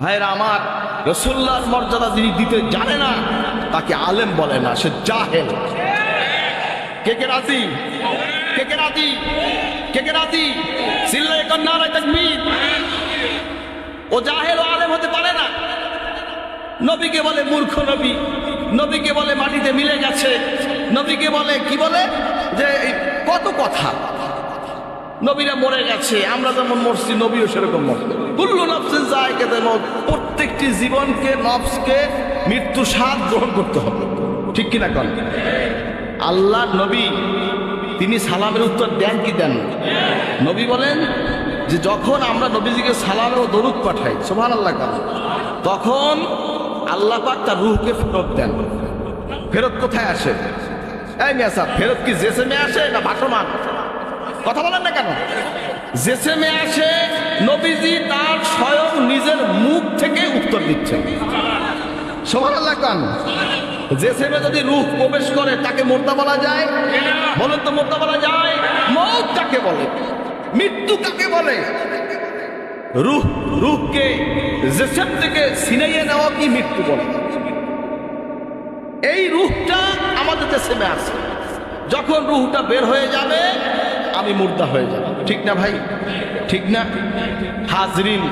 ভাইরা আমার, রাসূলুল্লাহর মর্যাদা যিনি দিতে জানে না তাকে আলেম বলে না, সে জাহেল। কে কে রাজি? কে কে রাজি? কে কে রাজি? চিল্লায়ে কোন নারায়ে তাকবীর। ও জাহেল, ও আলেম হতে পারে না। নবীকে বলে মূর্খ নবী, নবীকে বলে মাটিতে মিলে গেছে, নবীকে বলে কি বলে যে কত কথা। নবীরা মরে গেছে, আমরা যেমন মরছি নবীও সেরকম মরছে। কুল্লু নফসিন যায়কাতুল মউত, প্রত্যেকটি জীবনকে, নফসকে মৃত্যুর স্বাদ গ্রহণ করতে হবে, ঠিক কিনা কন? আল্লাহ নবী তিনি সালামের উত্তর দেন কি দেন? নবী বলেন যে যখন আমরা নবীজিকে সালাম ও দরুদ পাঠাই, সুবহানাল্লাহ, তখন আল্লাহ পাক তার রূহকে ফেরত দেন। ফেরত কোথায় আসে? এই মিয়া সাহেব, ফেরত কি জেসেমে আসে না ভাসমান? কথা বলেন না কেন? জেসেমে আসে। নবীজি তার স্বয়ং নিজের মুখ থেকে উত্তর দিচ্ছেন, সুবহানাল্লাহ কান। জেসেমে যদি রূহ প্রবেশ করে তাকে মুর্দা বলা যায়? বলেন তো, মুর্দা বলা যায়? মউত কাকে বলে? মৃত্যু কাকে বলে? রূহকে জেসেম থেকে ছিনাইয়ে নেওয়া কি মৃত্যু বলে? এই রূহটা আমাদের জেসেমে আছে, যখন রূহটা বের হয়ে যাবে আমি মুর্দা হয়ে যাব, ঠিক না ভাই? ঠিক না হাজরিন?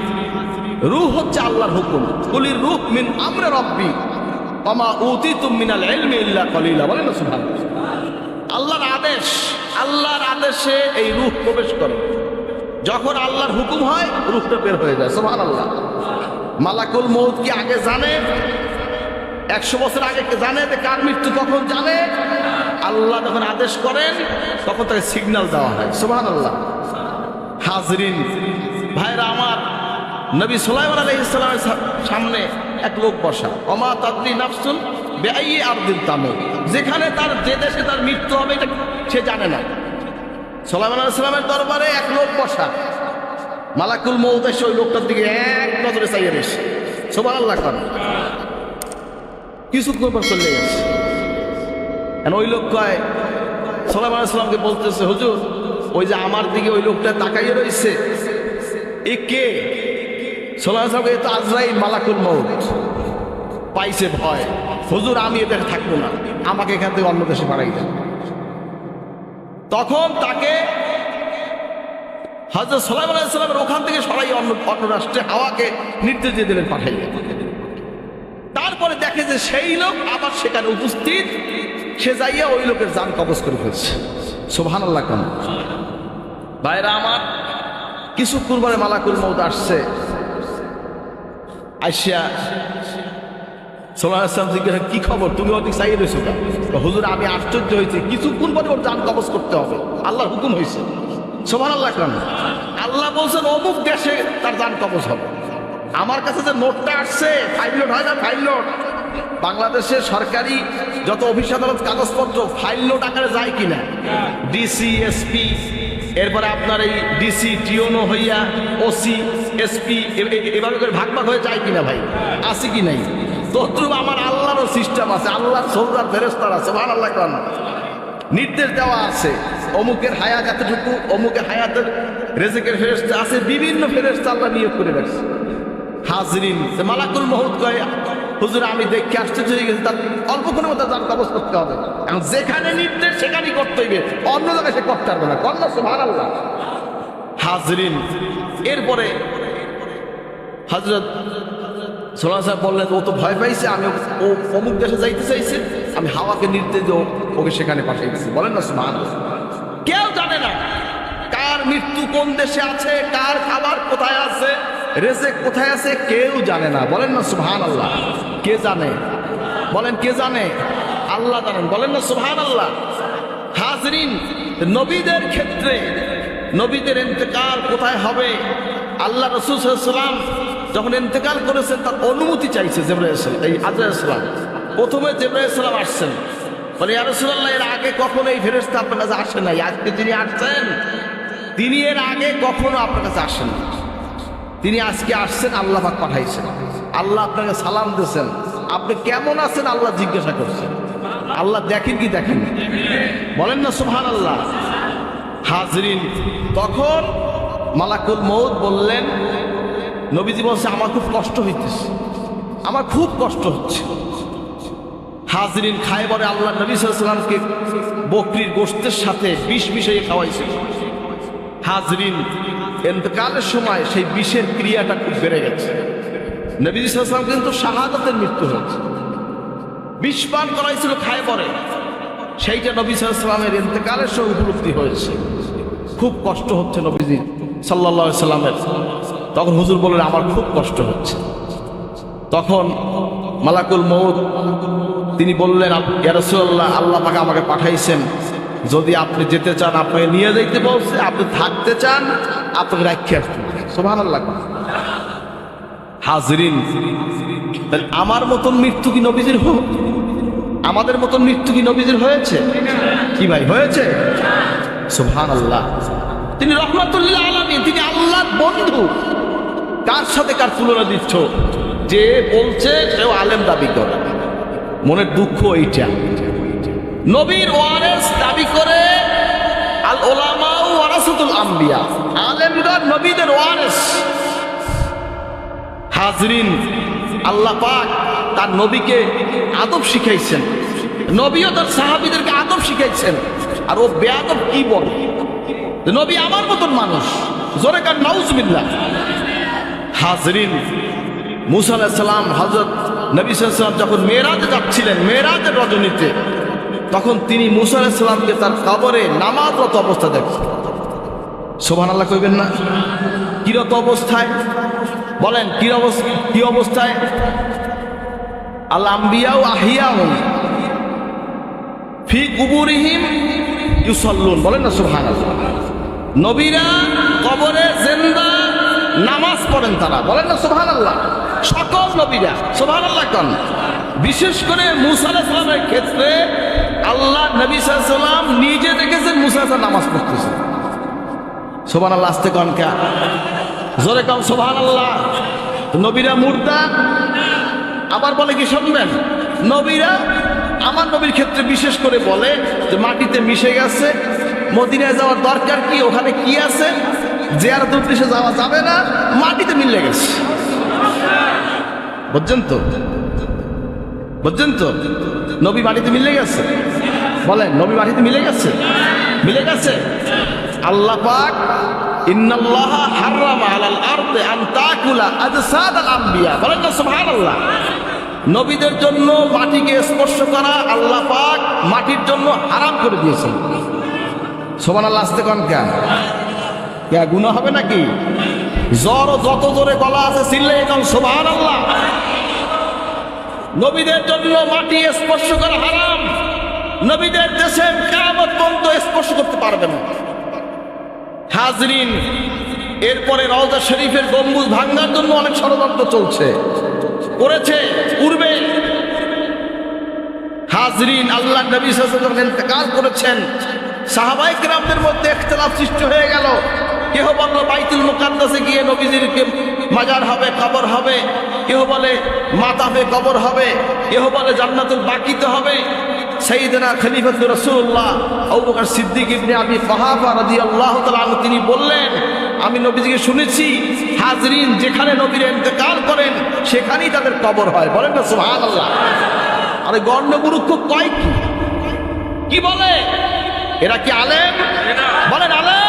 রূহ হচ্ছে আল্লাহর হুকুম। কুলির রূহ মিন আমরি রাব্বি ওমা উতিতুম মিনাল ইলমি ইল্লা কলিলা। বলেন না সুবহানাল্লাহ। আল্লাহর আদেশ, আল্লাহর আদেশে এই রূহ প্রবেশ করে। যখন আল্লাহর হুকুম হয় রূহটা বের হয়ে যায়, সুবহানাল্লাহ। মালাকুল মউত কি আগে জানে? 100 বছর আগে জানে যে কার মৃত্যু কখন? জানে। আল্লাহ যখন আদেশ করেন তখন তাকে সিগন্যাল দেওয়া হয়, সুবহানাল্লাহ। হাজরিন ভাইরা আমার, নবী সুলাইমান আলাইহিস সালামের সামনে এক লোক বসা, ওমা তাদরি নাফসুন বিআইয়ি আরদিন তামুত, যেখানে তার যে দেশে তার মৃত্যু হবে এটা সে জানে না। সুলাইমান আলাইহিস সালামের দরবারে এক লোক বসা, মালাকুল মউত এসে ওই লোকটার দিকে এক নজরে চাইয়ে রয়েছে, সুবহানাল্লাহ কর। কিছুক্ষণ পর চলে গেছে। ওই লোক কয়, সুলাইমান আলাইহিস সালামকে বলতেছে, হুজুর ওই যে আমার দিকে ওই লোকটা তাকাইয়ে রয়েছে, এ কে? সুলাইমান আলাইহিস সালাম, এ তো আজরাইল, মালাকুল মউত। পাইছে ভয়, হুজুর আমি এ দেশে থাকবো না, আমাকে এখান থেকে অন্য দেশে পাঠাই দেন। তখন তাকে হযরত সুলাইমান আলাইহিস সালামের ওখান থেকে সরাই অন্য রাষ্ট্রে হাওয়াকে নির্দেশ দিয়ে দিলেন, পাঠাই দেন। তারপরে দেখে যে সেই লোক আবার সেখানে উপস্থিত, সে যাইয়া ওই লোকের জান কবজ করে ফেলছে, সুবহানাল্লাহ কেন? ভাইরা আমার, কিছুক্ষণ পরে মালাকুল মউত আসছে। আইসা সুলাইমান আলাইহিস সালাম জিজ্ঞাসা, কি খবর, তুমি ওদিকে চাইয়ে রয়েছো? হুজুর আমি আশ্চর্য হয়েছি, কিছুক্ষণ পরে ওর জান কবজ করতে হবে, আল্লাহর হুকুম হয়েছে, সুবহানাল্লাহ কেন? আল্লাহ বলছেন অমুক দেশে তার জান কবজ হবে। আমার কাছে যে নোটটা আসছে, ফাইল নোট হয় না, ফাইল নোট, বাংলাদেশের সরকারি যত অফিস আদালত কাগজপত্র ফাইল নোট আকারে যায় কিনা, ডিসি এসপি, এরপরে আপনার এই ডিসি টিওনো হইয়া ওসি এসপি এভাবে করে ভাগ ভাগ হয়ে যায় কিনা ভাই? আছে কি নাই? তদ্রুপ আমার আল্লাহরও সিস্টেম আছে, আল্লাহর সোলজার ফেরেশতারা, সুবহানাল্লাহ কেন, নির্দেশ দেওয়া আছে, অমুকের হায়াত এতটুকু, অমুকের হায়াতের রেজেকের ফেরেশতা আছে, বিভিন্ন ফেরেশতা আল্লাহ নিয়োগ করে রাখছে। হাজরিন, মালাকুল মউত কয়, হুজুর আমি দেখে আশ্চর্য হয়ে গেছি, তার অল্পক্ষণের মধ্যে তার কবজ করতে হবে। এখন যেখানে নির্দেশ সেখানেই করতে হইবে, অন্য জায়গায় সে করতে পারবে না, কন্যা, সুবহানাল্লাহ। হাজরিন, এরপরে হযরত সুলাইমান সাহেব বললেন, ও তো ভয় পাইছে, আমি ও অমুক দেশে যাইতে চাইছে, আমি হাওয়াকে নির্দেশ দিয়ে ওকে সেখানে পাঠাইছি। বলেন না সুবহানাল্লাহ। কেউ জানে না কার মৃত্যু কোন দেশে আছে, কার খাবার কোথায় আছে, রেজেক কোথায় আছে, কেউ জানে না। বলেন না সুবহানাল্লাহ। কে জানে? বলেন কে জানে? আল্লাহ জানেন। বলেন না সুবহানাল্লাহ। হাজরিন, নবীদের ক্ষেত্রে নবীদের ইন্তেকাল কোথায় হবে, আল্লাহ রাসূল সাল্লাল্লাহু আলাইহি ওয়াসাল্লাম যখন ইন্তেকাল করেছেন তার অনুমতি চাইছে জিবরাইল, এই আজরাইল সালাম। প্রথমে জিবরাইল সালাম আসছেন, বলে ইয়া রাসূলুল্লাহ, এর আগে কখনো এই ফেরেশতা আপনার কাছে আসে নাই, আজকে যিনি আসছেন তিনি এর আগে কখনো আপনার কাছে আসেন, তিনি আজকে আসছেন, আল্লাহ পাক পাঠাইছেন, আল্লাহ আপনাকে সালাম দিয়েছেন, আপনি কেমন আছেন আল্লাহ জিজ্ঞাসা করছেন। আল্লাহ দেখেন কি দেখেন? বলেন না সুবহানাল্লাহ। হাজরিন, তখন মালাকুল মউত বললেন, নবীজি বলছে আমার খুব কষ্ট হইতেছে, আমার খুব কষ্ট হচ্ছে। হাজরিন খায়বরে আল্লাহ নবী সাল্লাল্লাহু আলাইহি ওয়াসাল্লামকে বকরির গোশতের সাথে বিষ মিশিয়ে খাওয়াইছিল। হাজরিন ইন্তেকালের সময় সেই বিষের ক্রিয়াটা খুব বেড়ে গেছে। নবী সাল্লাল্লাহু আলাইহি ওয়াসাল্লাম কিন্তু শাহাদাতের মৃত্যু হয়েছে, বিষ পান করাইছিল খায়বরে, সেইটা নবী সাল্লাল্লাহু আলাইহি ওয়াসাল্লামের ইন্তেকালের সময় উপলব্ধি হয়েছে। খুব কষ্ট হচ্ছে নবীজি সাল্লাল্লাহু আলাইহি ওয়াসাল্লামের। তখন হুজুর বললেন আমার খুব কষ্ট হচ্ছে। তখন মালাকুল মউত তিনি বললেন ইয়া রাসূলুল্লাহ, আল্লাহ পাক আমাকে পাঠাইছেন, যদি আপনি যেতে চান আপনাকে নিয়ে যাইতে বলছে, আপনি থাকতে চান আপনাকে রাখিয়ে আসতে। সুবহানাল্লাহ। হাজরিন, আমার মতন মৃত্যু কি নবীজির হোক? আমাদের মতন মৃত্যু কি নবীজির হয়েছে? কি ভাই হয়েছে? সুবহানাল্লাহ। তিনি রহমাতুল্লিল আলামিন, তিনি আল্লাহর বন্ধু। কার সাথে কার তুলনা দিচ্ছ? যে বলছে সেও আলেম দাবি করে। মনের দুঃখ এইটা। নবীর ওয়ারিস দাবি করে আল উলামা ওয়ারাসাতুল আম্বিয়া, আলেমগণ নবীদের ওয়ারিস। হাজরিন, আল্লাহ পাক তার নবীকে আদব শিখাইছেন, নবীও তার সাহাবীদেরকে আদব শিখাইছেন। আর ও বেয়াদব কি বলে, নবী আমার মতন মানুষ, জোরে কার নাউজুবিল্লাহ। হাজরিন, মুসা আলাইহিস সালাম হযরত নবী সাল্লাল্লাহু আলাইহি ওয়াসাল্লাম যখন মেরাজে যাচ্ছিলেন, মেরাজের রজনীতে, তখন তিনি মুসা আলাইহিস সালামকে তার কবরে নামাজরত অবস্থা দেখছেন। সুবহানাল্লাহ কইবেন না? কিরত অবস্থায় বলেন, কি অবস্থায়? আল আম্বিয়াউ আহিয়াউন ফি কুবুরিহিম ইউসাল্লুন, বলেন না সুবহানাল্লাহ। নবীরা কবরে জিন্দা, নামাজ পড়েন তারা, বলেন না সুবহানাল্লাহ। সকল নবীরা, সুবহানাল্লাহ কোন। বিশেষ করে মুসা আলাইহিস সালামের ক্ষেত্রে আল্লাহ নবী সাল্লাল্লাহু আলাইহি ওয়াসাল্লাম নিজে দেখেছেন মুসা আলাইহিস সালাম নামাজ পড়তেছেন। সুবহানাল্লাহ। আস্তে কোন কা, জোরে কোন সুবহানাল্লাহ। নবীরা মুর্দা, আবার বলে কি শুনবেন, নবীরা আমার নবীর ক্ষেত্রে বিশেষ করে বলে যে মাটিতে মিশে গেছে, মদিনায় যাওয়ার দরকার কি, ওখানে কি আছে, জিয়ারতের উদ্দেশ্যে যাওয়া যাবে না, মাটিতে মিলে গেছে। বুঝছেন তো? বুঝছেন তো? নবী মাটিতে মিলে গেছে, বলেন নবী মাটিতে মিলে গেছে, মিলে গেছে। আল্লাহ পাক ইন্নাল্লাহা হারামা আলাল আরদি আন তাকুলা আজসাদাল আম্বিয়া, বলেন না সুবহানাল্লাহ। নবীদের জন্য মাটিকে স্পর্শ করা আল্লাহ পাক মাটির জন্য হারাম করে দিয়েছেন। সুবহানাল্লাহ। আস্তে কোন কেন, কে গুনাহ হবে নাকি? জ্বর যত জোরে গলা আছে চিল্লে এখন সুবহানাল্লাহ। নবীদের জন্য মাটি স্পর্শ করা হারাম। নবীদের দেশে কিয়ামত পর্যন্ত স্পর্শ করতে পারবে না। হাজরিন, এরপরে রওজা শরীফের গম্বুজ ভাঙার জন্য অনেক ষড়যন্ত্র চলছে, করেছে পূর্বে। হাজরিন, আল্লাহ নবী সাল্লাল্লাহু আলাইহি ওয়াসাল্লাম ইন্তেকাল করেছেন, সাহাবায়ে কেরামদের মধ্যে ইখতিলাফ সৃষ্টি হয়ে গেল। কেউ বলল বাইতুল মুকাদ্দাসে গিয়ে নবীজির মাজার হবে, কবর হবে, কেউ বলে মাতাফে কবর হবে, কেউ বলে জান্নাতুল বাকিতে হবে। সাইয়েদনা খলিফাতুর রাসূলুল্লাহ আবু বকর সিদ্দিক ইবনে আবি কুহাফা রাদিয়াল্লাহু তাআলা আনহু তিনি বললেন, আমি নবীজিকে শুনেছি হাজরিন যেখানে নবীর ইন্তেকাল করেন সেখানেই তাদের কবর হয়, বলেন না সুবহানাল্লাহ। আরে গণ্ডমূর্খ কয় কি বলে? এরা কি আলেম? বলেন আলেম?